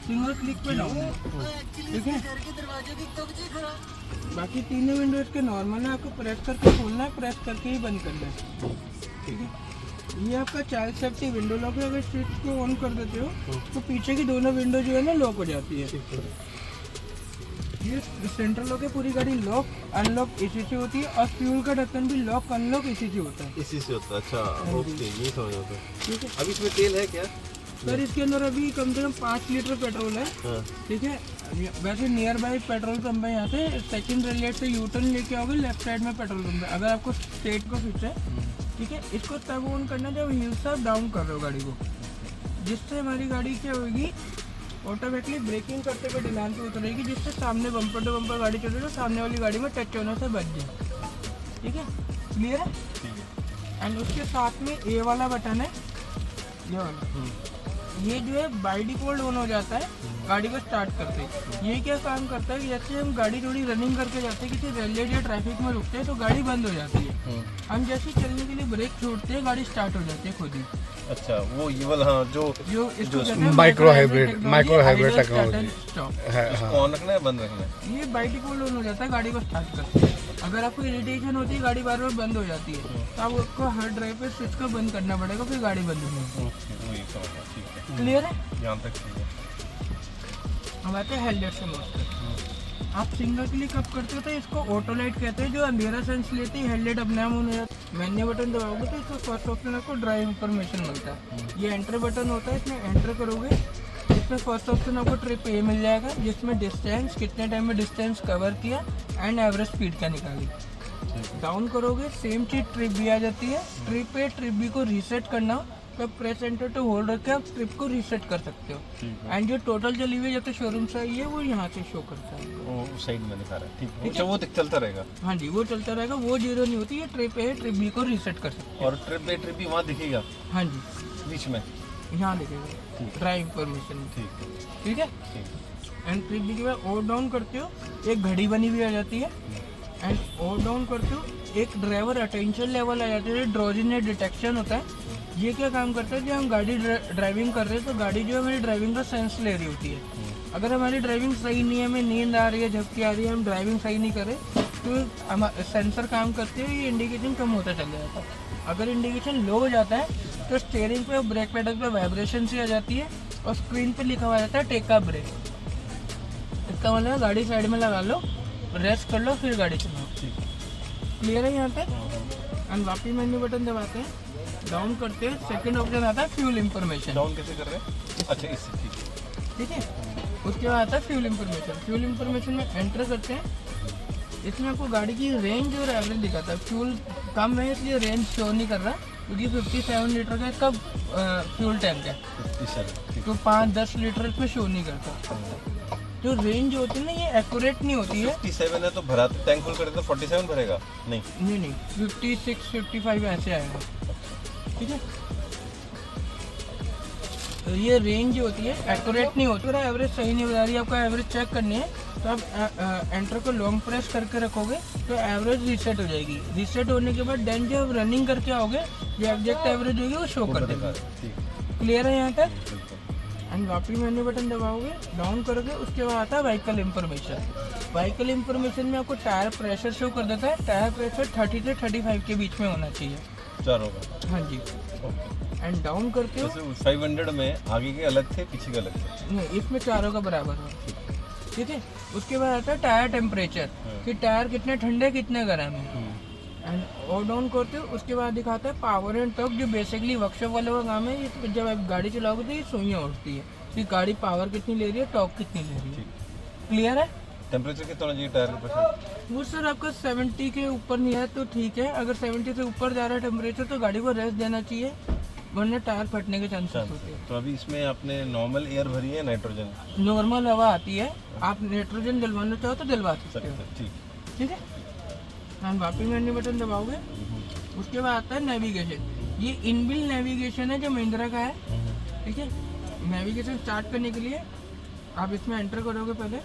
Single click पे down है, ठीक है। बाकी तीनों विंडो इसके नॉर्मल है, आपको प्रेस करके खोलना है, प्रेस करके ही बंद करना है, ठीक है। ये आपका चाइल्ड सेफ्टी विंडो लॉक है। अगर स्विच को ऑन कर देते हो तो पीछे की दोनों विंडो जो है ना लॉक हो जाती है। ये सेंट्रल लॉक है, पूरी गाड़ी लॉक अनलॉक इसी से होती है, और फ्यूल का ढक्कन भी लॉक अनलॉक इसी से होता है। इसी से होता है, अच्छा ओके, ये समझ आता है, ठीक है। अभी इसमें तेल है क्या सर इसके अंदर अभी कम से कम 5 लीटर पेट्रोल है, ठीक है। वैसे नियर बाई पेट्रोल पंप है, यहाँ से सेकंड रेलगेट से यू टर्न लेके आओगे, लेफ्ट साइड में पेट्रोल पंप है। अगर आपको स्टेट को फिक्स है, ठीक है। इसको तब ऑन करना जब हिल्स आप डाउन कर रहे हो गाड़ी को, जिससे हमारी गाड़ी क्या होगी, ऑटोमेटिकली ब्रेकिंग करते हुए ढलान पे उतरेगी, जिससे सामने बम्पर टू बम्पर गाड़ी चल रही है तो सामने वाली गाड़ी में टच होने से बच जाए, ठीक है। क्लियर है। एंड उसके साथ में ए वाला बटन है, ये वाला, ये जो है बाई डिफॉल्ट ऑन हो जाता है गाड़ी को स्टार्ट करते। ये क्या काम करता है कि जैसे हम गाड़ी थोड़ी रनिंग करके जाते हैं, किसी रेलवे या ट्रैफिक में रुकते हैं तो गाड़ी बंद हो जाती है, हम जैसे चलने के लिए ब्रेक छोड़ते हैं गाड़ी स्टार्ट हो जाती है खुद ही। अच्छा, वो ये वाला, हाँ, जो इसको माइक्रो हाइब्रिड टेक्नोलॉजी है। ऑन रखना है बंद रखना है, ये बाई डिफॉल्ट ऑन हो जाता है गाड़ी को स्टार्ट करते हैं। अगर आपको इरिटेशन होती है, गाड़ी बार बार बंद हो जाती है, तो आपको हर ड्राइव पे स्विच को बंद करना पड़ेगा, फिर गाड़ी बंद होगी। क्लियर है। यहाँ तक हम आते हैं हेडलाइट से मोड। आप सिंगल क्लिक अप करते हो तो इसको ऑटो लाइट कहते हैं, जो अंधेरा सेंस लेती है, हेडलाइट अपने आप ऑन हो जाता है। मेन्यू बटन दबाओगे तो इसको फर्स्ट ऑप्शन आपको ड्राइव इंफॉर्मेशन मिलता है। ये एंटर बटन होता है, इसमें एंटर करोगे, इसमें फर्स्ट ऑप्शन आपको ट्रिप ए मिल जाएगा, जिसमें डिस्टेंस, कितने टाइम में डिस्टेंस कवर किया, एंड एवरेज स्पीड क्या निकाली। डाउन करोगे सेम चीज़ ट्रिप बी आ जाती है। ट्रिप ए ट्रिप बी को रीसेट करना हो तो प्रेस एंटर टू होल्ड रख के आप ट्रिप को रीसेट कर सकते हो। एंड जो टोटल चली हुई जब तक शोरूम से आई है वो यहाँ से शो करता है, वो साइड में दिखा रहा है, ठीक है। अच्छा, वो चलता रहेगा। हाँ जी, वो चलता रहेगा, वो जीरो नहीं होती। ये ट्रिप ए ट्रिप बी को रीसेट कर सकते और ट्रिप ए ट्रिप बी वहाँ दिखेगा। हाँ जी, बीच में यहाँ दिखेगा ड्राइव इंफॉर्मेशन, ठीक है। एंड ट्रिप बी के बाद और डाउन करते हो, एक घड़ी बनी हुई आ जाती है। एंड और डाउन करते हो, एक ड्राइवर अटेंशन लेवल आ जाती है, ड्रोजिनेस डिटेक्शन होता है। ये क्या काम करता है, जब हम गाड़ी ड्राइविंग कर रहे हैं तो गाड़ी जो है हमारी ड्राइविंग का सेंस ले रही होती है। अगर हमारी ड्राइविंग सही नहीं है, हमें नींद आ रही है, झपकी आ रही है, हम ड्राइविंग सही नहीं करें, तो हम सेंसर काम करते हैं, ये इंडिकेशन कम होता चला जाता है। अगर इंडिकेशन लो हो जाता है तो स्टीयरिंग पे और ब्रेक पेडल पे वाइब्रेशन सी आ जाती है, और स्क्रीन पे लिखा हुआ रहता है टेक अ ब्रेक। इसका मतलब है गाड़ी साइड में लगा लो, रेस्ट कर लो, फिर गाड़ी चलाओ। क्लियर है यहाँ पे। एंड वापस मेन्यू बटन दबाते हैं, डाउन करते हैं, सेकंड ऑप्शन आता है फ्यूल इंफॉर्मेशन। डाउन कैसे कर रहे हैं? अच्छा, इससे, ठीक है। उसके बाद आता है फ्यूल इंफॉर्मेशन। फ्यूल इंफॉर्मेशन में एंटर करते हैं, इसमें आपको गाड़ी की रेंज और एवरेज दिखाता है। फ्यूल कम है इसलिए रेंज शो नहीं कर रहा, क्योंकि 57 लीटर का इसका फ्यूल टैंक है, तो 5-10 लीटर इसमें शो नहीं करता। जो रेंज होती है ना, ये एक्यूरेट नहीं होती है। 57 है तो भरा, टैंक फुल करे तो 47 भरेगा? नहीं, 56-55 ऐसे आएगा, ठीक है। तो ये रेंज होती है, एक्यूरेट नहीं होती। अगर एवरेज सही नहीं बता रही, आपको एवरेज चेक करनी है तो आप एंटर को लॉन्ग प्रेस करके रखोगे तो एवरेज रीसेट हो जाएगी। रीसेट होने के बाद देन जब रनिंग करके आओगे, जो एग्जैक्ट एवरेज होगी वो शो कर देगा। क्लियर है यहाँ तक। एंड वापस मेन्यू बटन दबाओगे, डाउन करोगे, उसके बाद आता है व्हीकल इंफॉर्मेशन। व्हीकल इंफॉर्मेशन में आपको टायर प्रेशर शो कर देता है। टायर प्रेशर 30 से 35 के बीच में होना चाहिए, चारों का। हाँ जी। एंड डाउन करते हो, 500 में आगे के अलग थे, पीछे के अलग थे? नहीं, इसमें चारों का बराबर है, ठीक है। उसके बाद आता है टायर टेम्परेचर, कि टायर कितने ठंडे कितने गर्म है। एंड और डाउन करते हो, उसके बाद दिखाता है पावर एंड टॉर्क, जो बेसिकली वर्कशॉप वाले का काम है। इस जब आप गाड़ी चलाओगे तो ये सुइयाँ उठती है कि गाड़ी पावर कितनी ले रही है, टॉर्क कितनी ले रही है। क्लियर है। टेम्परेचर कितना होना चाहिए टायर के पास? वो सर आपका 70 के ऊपर नहीं है तो ठीक है। अगर 70 से ऊपर जा रहा है टेम्परेचर तो गाड़ी को रेस्ट देना चाहिए, वरना टायर फटने के चांसेस होते हैं। तो अभी इसमें आपने नॉर्मल एयर भरी है, नाइट्रोजन? नॉर्मल हवा आती है, आप नाइट्रोजन डलवाना चाहो तो डलवा सकते हो, ठीक है। हम वापस मेन्यू बटन दबाओगे, उसके बाद आता है नेविगेशन। ये इनबिल्ट नेविगेशन है जो महिंद्रा का है, ठीक है। नेविगेशन स्टार्ट करने के लिए आप इसमें एंटर करोगे पहले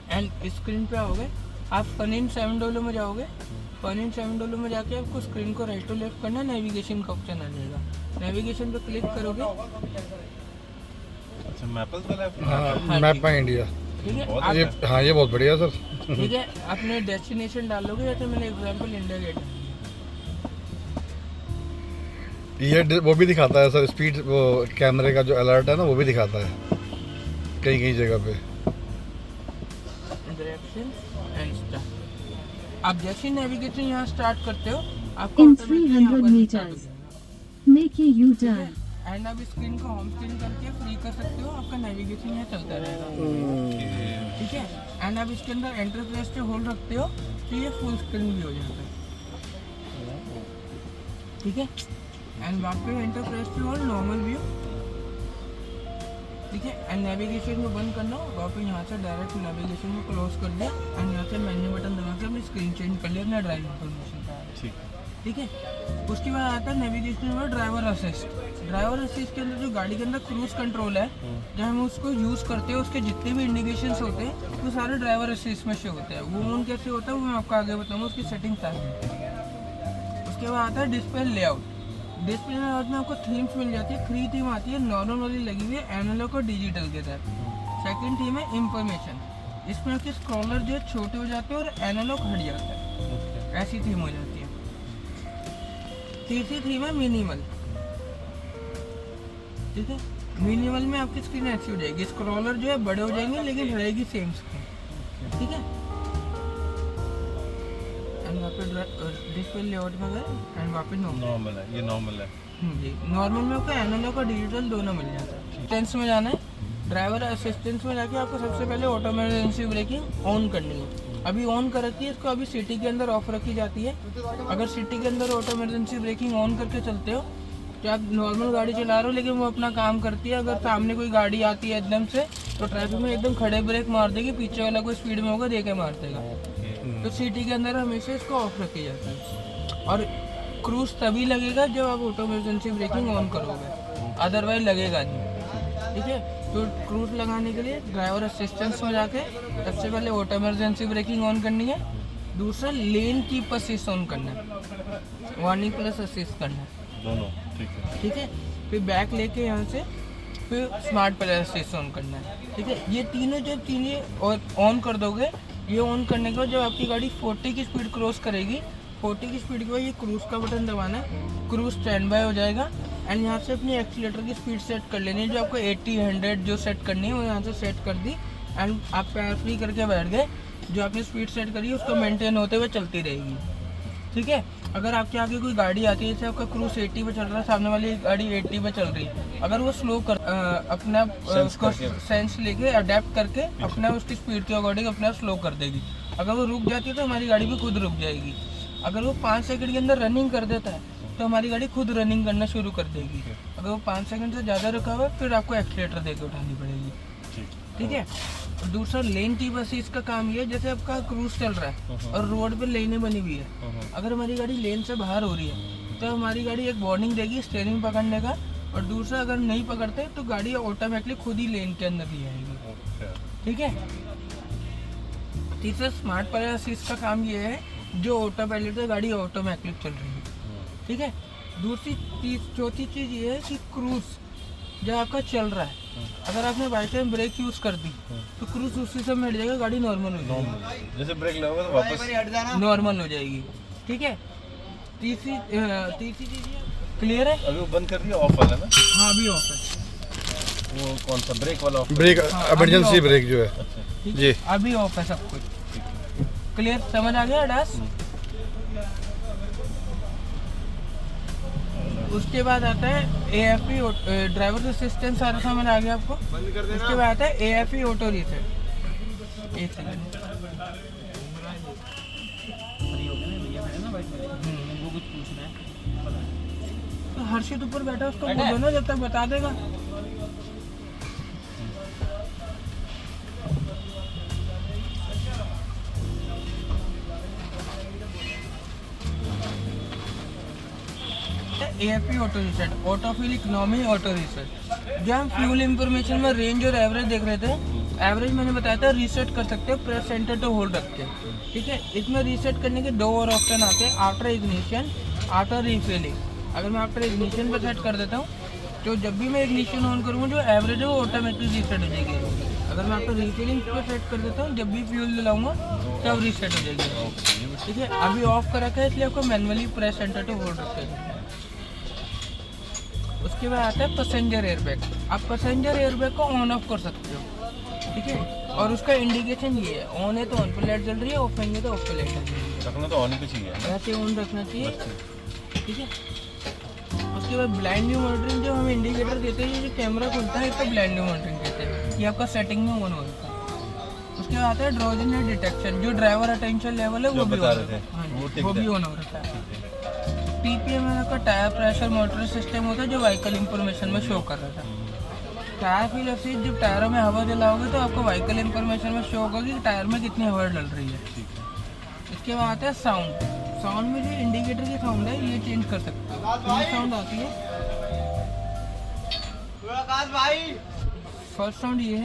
एंड स्क्रीन पे आओगे, आप फन इन 7 डॉलर में जाओगे। फन इन 7 डॉलर में जाके आपको स्क्रीन को राइट टू लेफ्ट करना है, नेविगेशन का ऑप्शन आ जाएगा। नेविगेशन पे क्लिक करोगे, अच्छा मैपल्स वाला है? हाँ मैप माई इंडिया, ठीक है। बहुत ये आप हाँ ये बहुत बढ़िया सर। ठीक है, अपने डेस्टिनेशन डालोगे, जैसे मैंने एग्जांपल इंडिया गेट, ये वो भी दिखाता है सर स्पीड, वो कैमरे का जो अलर्ट है ना वो भी दिखाता है कहीं कहीं जगह पे। Direction and start. आप जैसे नेविगेशन यहाँ स्टार्ट करते हो, आपको In automatically यहाँ 300 पर meters. start हो जाएगा। Make a U-turn. एंड आप स्क्रीन को होम स्क्रीन करके फ्री कर सकते हो, आपका नेविगेशन यहाँ चलता रहेगा, ठीक है। एंड आप इसके अंदर एंटर प्रेस पे होल्ड रखते हो तो ये फुल स्क्रीन भी हो जाता है, ठीक है। एंड वहाँ पे एंटर प्रेस पे होल्ड नॉर्मल व्यू, ठीक है। एंड नेविगेशन को बंद करना हो, वहाँ पे यहाँ से डायरेक्ट नेविगेशन को क्लोज कर दिया एंड यहाँ से मेन्यू बटन दबा के अपनी स्क्रीन चेंज कर लिया अपना ड्राइविंग इन्फॉर्मेशन का, ठीक ठीक है। उसके बाद आता है नेविगेशन में ड्राइवर असिस्ट। ड्राइवर असिस्ट के अंदर जो गाड़ी के अंदर क्रूज कंट्रोल है, जब हम उसको यूज़ करते हैं उसके जितने भी इंडिकेशंस होते हैं वो सारे ड्राइवर असिस्ट में से होते हैं। वो ऑन कैसे होता है वो मैं आपको आगे बताऊंगा, उसकी सेटिंग्स आ जाती है। उसके बाद आता है डिस्प्ले लेआउट। डिस्प्ले लेआउट में आपको थीम्स मिल जाती है, 3 थीम आती है, नॉर्मल वाली लगी हुई है एनालॉग और डिजिटल के साथ। सेकेंड थीम है इंफॉर्मेशन, इसमें आपके स्क्रॉलर जो है छोटे हो जाते हैं और एनालॉग हट जाता है, ऐसी थीम हो जाती है। तीसरी थीम है मिनिमल, ठीक है। मिनिमल में आपकी स्क्रीन ऐसी हो जाएगी, स्क्रॉलर जो है बड़े हो जाएंगे लेकिन रहेगी सेम स्क्रीन, ठीक है। एंड वहाँ पे डिस्प्ले लेआउट में गए एंड वहाँ पे नॉर्मल है, ये नॉर्मल है जी। नॉर्मल में आपको एनालॉग और डिजिटल दोनों मिल जाता है। असिस्टेंस में जाना है, ड्राइवर असिस्टेंस में जाके आपको सबसे पहले ऑटो इमरजेंसी ब्रेकिंग ऑन करनी है। अभी ऑन कर रखी है, इसको अभी सिटी के अंदर ऑफ रखी जाती है। अगर सिटी के अंदर ऑटो इमरजेंसी ब्रेकिंग ऑन करके चलते हो तो आप नॉर्मल गाड़ी चला रहे हो लेकिन वो अपना काम करती है। अगर सामने कोई गाड़ी आती है एकदम से तो ट्रैफिक में एकदम खड़े ब्रेक मार देगी, पीछे वाला कोई स्पीड में होगा देके मार देगा। तो सिटी के अंदर हमेशा इसको ऑफ रखी जाती है। और क्रूज तभी लगेगा जब आप ऑटो इमरजेंसी ब्रेकिंग ऑन करोगे, अदरवाइज लगेगा नहीं, ठीक है। तो क्रूज लगाने के लिए ड्राइवर असिस्टेंस में जाके सबसे पहले ऑटो इमरजेंसी ब्रेकिंग ऑन करनी है, दूसरा लेन कीप असिस्ट ऑन करना है, वार्निंग प्लस असिस्ट करना है, दोनों, ठीक है ठीक है। फिर बैक लेके यहाँ से फिर स्मार्ट प्लस असिस्ट ऑन करना है, ठीक है। ये तीनों जब तीनों और ऑन कर दोगे, ये ऑन करने के बाद जब आपकी गाड़ी 40 की स्पीड क्रॉस करेगी, 40 की स्पीड के बाद ये क्रूज का बटन दबाना है, क्रूज स्टैंड बाय हो जाएगा। एंड यहाँ से अपनी एक्सीलेटर की स्पीड सेट कर लेनी है, जो आपको 80 100 जो सेट करनी है वो यहाँ से सेट कर दी एंड आप पैर फ्री करके बैठ गए। जो आपने स्पीड सेट करी है उसको मेंटेन होते हुए चलती रहेगी, ठीक है। अगर आपके आगे कोई गाड़ी आती है, जैसे आपका क्रूज 80 पे चल रहा है, सामने वाली गाड़ी 80 पे चल रही है, अगर वो स्लो कर अपना उसको सेंस लेके अडेप्ट करके अपना उसकी स्पीड के अकॉर्डिंग अपना स्लो कर देगी। अगर वो रुक जाती है तो हमारी गाड़ी भी खुद रुक जाएगी। अगर वो 5 सेकंड के अंदर रनिंग कर देता है तो हमारी गाड़ी खुद रनिंग करना शुरू कर देगी। अगर वो 5 सेकंड से ज़्यादा रुका हुआ है फिर आपको एक्सीलेटर देके उठानी पड़ेगी, ठीक है। और दूसरा लेन की बस इसका काम ये है, जैसे आपका क्रूज चल रहा है और रोड पे लेनें बनी हुई है, अगर हमारी गाड़ी लेन से बाहर हो रही है तो हमारी गाड़ी एक वार्निंग देगी स्टीयरिंग पकड़ने का, और दूसरा अगर नहीं पकड़ते तो गाड़ी ऑटोमेटिकली खुद ही लेन के अंदर ही आएगी, ठीक है। तीसरा स्मार्ट पायलट असिस्ट का काम ये है, जो ऑटो पायलट है गाड़ी ऑटोमेटिक चल रही है, ठीक है। दूसरी चौथी चीज़ ये है कि क्रूज जब आपका चल रहा है, अगर आपने बाई चांस ब्रेक यूज़ कर दी तो क्रूज उसी समय हट जाएगा, गाड़ी नॉर्मल हो जाएगी, जैसे ब्रेक लगाओगे तो वापस नॉर्मल हो जाएगी, ठीक है। तीसरी चीज़ ये क्लियर है। अभी वो बंद कर दिया, ऑफ वाला ना? हाँ अभी ऑफ है। वो कौन सा ब्रेक वाला ऑफ? ब्रेक हाँ, इमरजेंसी अभी ब्रेक जो है ठीक जी। है, अभी ऑफ है सब कुछ, क्लियर समझ आ गया डास। उसके बाद आता है AFE ड्राइवर असिस्टेंस, सारा समझ आ गया आपको। उसके बाद आता है AFE ऑटो रीसेट। एक सेकंड, वो कुछ पूछना है तो हर्षित ऊपर बैठा, उसको बोलो ना जब तक बता देगा। AFP auto reset, autofill economy auto reset. जो हम फ्यूल इंफॉर्मेशन में रेंज और एवरेज देख रहे थे, एवरेज मैंने बताया था रीसेट कर सकते हो प्रेस सेंटर टू होल्ड रख के, ठीक है। इसमें रीसेट करने के 2 और ऑप्शन आते हैं, आफ्टर इग्निशन, आफ्टर रिफिलिंग। अगर मैं आफ्टर इग्निशन पर सेट कर देता हूँ तो जब भी मैं इग्निशन ऑन करूँगा जो एवरेज है वो ऑटोमेटिक रीसेट हो जाएगी। अगर मैं आफ्टर रिफिलिंग पर सेट कर देता हूँ, जब भी फ्यूल दिलाऊंगा तब रीसेट हो जाएगी, ठीक है। अभी ऑफ कर रखा है इसलिए आपको manually press centre to hold रखते हैं। उसके बाद आता है पैसेंजर एयरबैग। आप पैसेंजर एयरबैग को ऑन ऑफ कर सकते हो, ठीक है। और उसका इंडिकेशन ये है, ऑन है तो ऑन पे लाइट जल रही है, ऑफ है तो ऑफ पे लाइट जल रही है। रखना तो ऑन पे चाहिए, ऐसे ऑन रखना चाहिए, ठीक है। उसके बाद ब्लाइंड व्यू मॉनिटरिंग, जो हम इंडिकेटर देते हैं, जो कैमरा खुलता है इसको ब्लाइंड व्यू मॉनिटरिंग कहते हैं, ये आपका सेटिंग में ऑन होता है। उसके बाद आता है ड्रोजीनेस डिटेक्शन, जो ड्राइवर अटेंशन लेवल है वो भी बता ऑन रहे थे, होता है, वो वो भी ऑन हो रखा है। TPM का टायर प्रेशर मॉनिटरिंग सिस्टम होता है जो व्हीकल इंफॉर्मेशन में शो कर रहा था। टायर फिल असिस्ट, जब टायरों में हवा दिलाओगे तो आपको व्हीकल इंफॉर्मेशन में शो होगा कि टायर में कितनी हवा डल रही है। इसके बाद आता है साउंड। साउंड में जो इंडिकेटर की साउंड है ये चेंज कर सकते हो। ये साउंड आती है, फर्स्ट साउंड ये है,